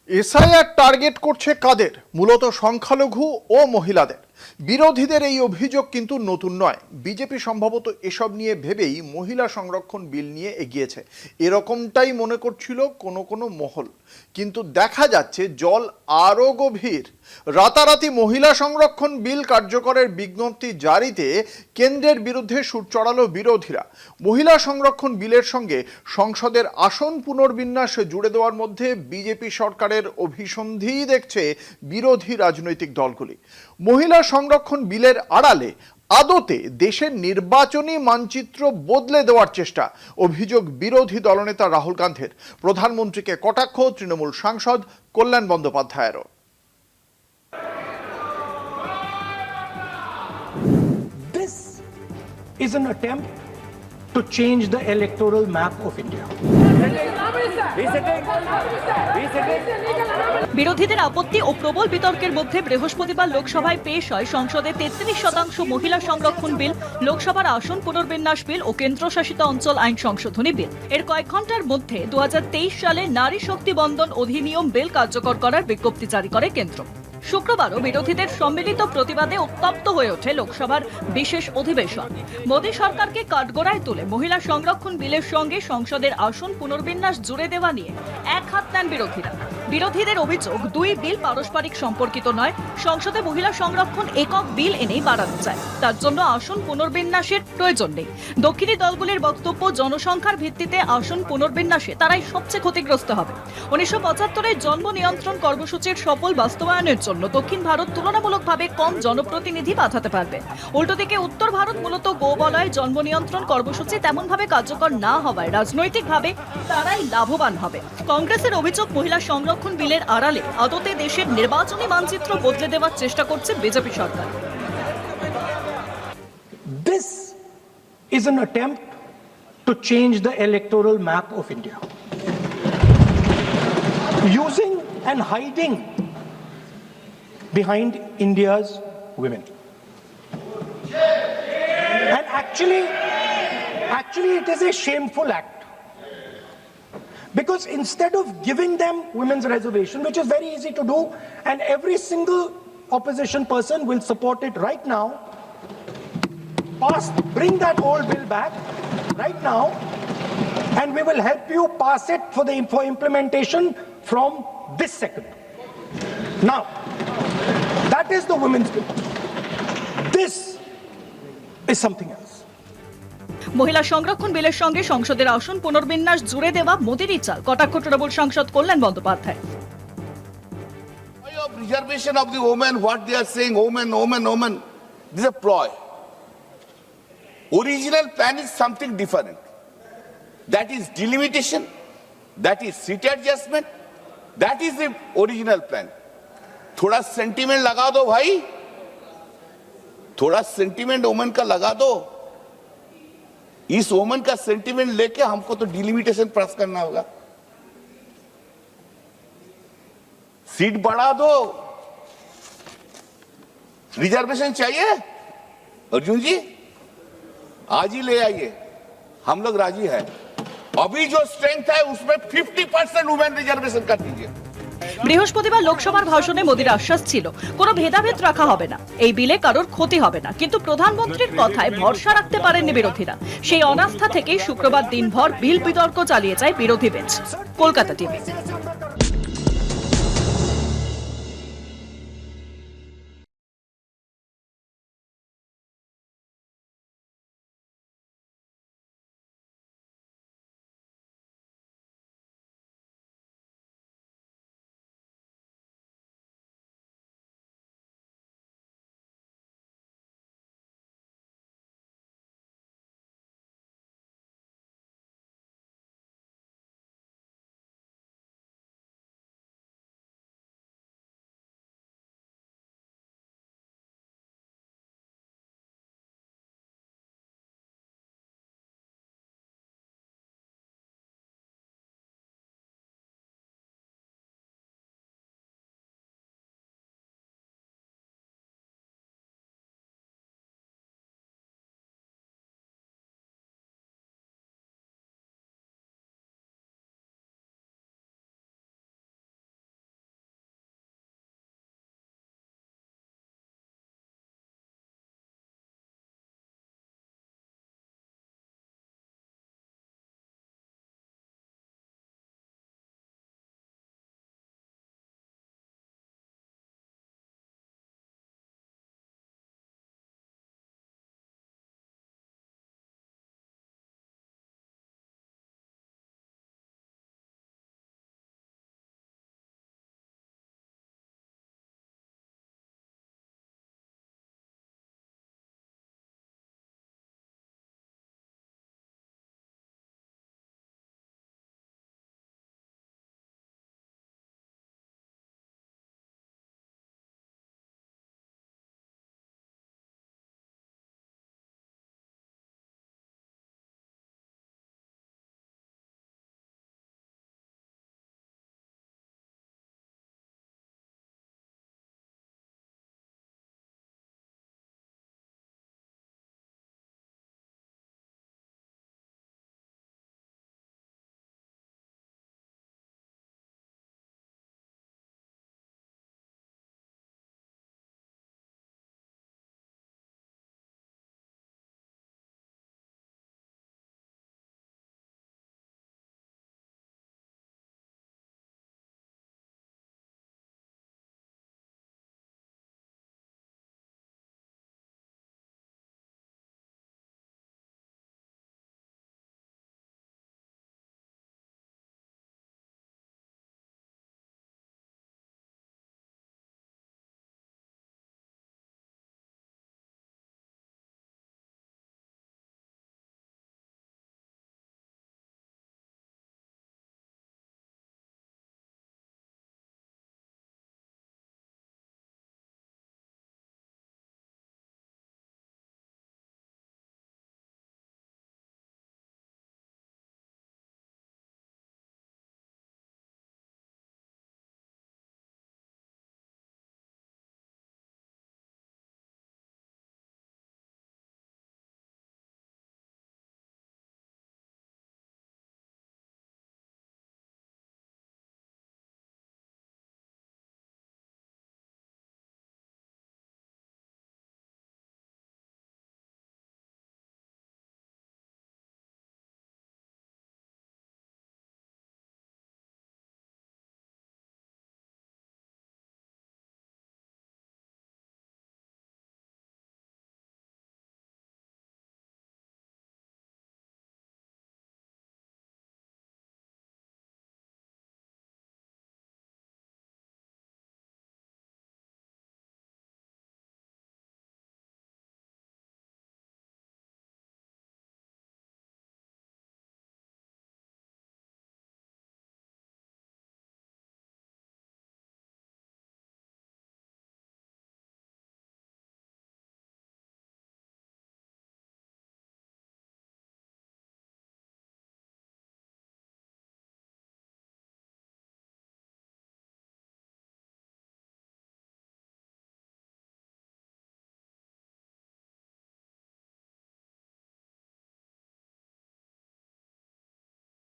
SIR target করছে কাদের? মূলত সংখ্যালঘু ও মহিলাদের। বিরোধীদের এই অভিযোগ কিন্তু নতুন নয়। বিজেপি সম্ভবত এসব নিয়ে ভেবেই মহিলা সংরক্ষণ বিল নিয়ে এগিয়েছে, এরকমটাই মনে করছিল কোনো কোনো মহল। কিন্তু দেখা যাচ্ছে জল আরও গভীর। রাতারাতি মহিলা সংরক্ষণ বিল কার্যকরের বিজ্ঞপ্তি জারিতে কেন্দ্রের বিরুদ্ধে সুর চড়ালো বিরোধীরা। মহিলা সংরক্ষণ বিলের সঙ্গে সংসদের আসন পুনর্বিন্যাস জুড়ে দেওয়ার মধ্যে বিজেপি সরকারের অভিসন্ধি দেখছে বিরোধী রাজনৈতিক দলগুলি। মহিলা সংরক্ষণ বিলের আড়ালে আদতে দেশের নির্বাচনী মানচিত্র বদলে দেওয়ার চেষ্টা, অভিযোগ বিরোধী দলনেতা রাহুল গান্ধীর। প্রধানমন্ত্রীকে কটাক্ষ তৃণমূল সাংসদ কল্যাণ বন্দ্যোপাধ্যায়েরও। This is an attempt to change the electoral map of India. বিরোধীদের আপত্তি ও প্রবল বিতর্কের মধ্যে বৃহস্পতিবার লোকসভায় পেশ হয় সংসদে 33% মহিলা সংরক্ষণ বিল, লোকসভার আসন পুনর্বিন্যাস বিল ও কেন্দ্রশাসিত অঞ্চল আইন সংশোধনী বিল। এর কয়েক ঘন্টার মধ্যে 2023 সালে নারী শক্তি বন্দন অধিনিয়ম বিল কার্যকর করার বিজ্ঞপ্তি জারি করে কেন্দ্র। শুক্রবারও বিরোধীদের সম্মিলিত প্রতিবাদে উত্তপ্ত হয়ে ওঠে লোকসভার বিশেষ অধিবেশন। মোদী সরকারকে কাঠগড়ায় তুলে মহিলা সংরক্ষণ বিলের সঙ্গে সংসদের আসন পুনর্বিন্যাস জুড়ে দেওয়া নিয়ে এক হাত নেন বিরোধীরা। বিরোধীদের অভিযোগ, দুই বিল পারস্পরিক সম্পর্কিত নয়। সংসদে মহিলা সংরক্ষণ একক বিল এনেই বাড়ানো যায়, তার জন্য আসন পুনর্বিন্যাসের প্রয়োজন নেই। দক্ষিণী দলগুলির বক্তব্য, জনসংখ্যার ভিত্তিতে আসন পুনর্বিন্যাসে তারাই সবচেয়ে ক্ষতিগ্রস্ত হবে। 1975-এর জন্ম নিয়ন্ত্রণ কর্মসূচির সফল বাস্তবায়নের জন্য দক্ষিণ ভারত তুলনামূলকভাবে কম জনপ্রতিনিধি পাঠাতে পারবে। উল্টো দিকে উত্তর ভারত মূলত গোবলয় জন্ম নিয়ন্ত্রণ কর্মসূচি তেমনভাবে কার্যকর না হওয়ায় রাজনৈতিকভাবে তারাই লাভবান হবে। কংগ্রেসের অভিযোগ, মহিলা সংরক্ষণ বিলের আড়ালে আদতে দেশের নির্বাচনী মানচিত্র বদলে দেওয়ার চেষ্টা করছে BJP Sarkar. This is an attempt to change the electoral map of India. Using and hiding behind India's women. And actually it is a shameful act. Because instead of giving them women's reservation, which is very easy to do, and every single opposition person will support it right now, bring that old bill back right now, and we will help you pass it for implementation from this second. Now, that is the women's bill. This is something else. মহিলা সংরক্ষণ বিলের সঙ্গে সংসদের আসন পুনর্বিন্যাস জুড়ে দেওয়া মোদিরই চাল, কটাক্ষ তৃণমূল সাংসদ কল্যাণ Bandyopadhyay. Reservation of the women, what they are saying, women, this is a ploy. Original plan is something different. That is delimitation, that is seat adjustment, that is the original plan. थोड़ा सेंटीमेंट लगा दो भाई, थोड़ा sentiment women का लगा दो। इस women का सेंटीमेंट लेके हमको तो डिलिमिटेशन पास करना होगा। सीट बढ़ा दो, रिजर्वेशन चाहिए अर्जुन जी, आज ही ले आइए, हम लोग राजी है। अभी जो स्ट्रेंथ है उसमें 50% वुमेन रिजर्वेशन कर दीजिए। বৃহস্পতিবার লোকসভার ভাষণে মোদির আশ্বাস ছিল, কোনো ভেদাভেদ রাখা হবে না, এই বিলে কারোর ক্ষতি হবে না। কিন্তু প্রধানমন্ত্রীর কথায় ভরসা রাখতে পারেননি বিরোধীরা। সেই অনাস্থা থেকেই শুক্রবার দিনভর বিল বিতর্ক চালিয়ে যায় বিরোধী বেঞ্চ। কলকাতা টিভি।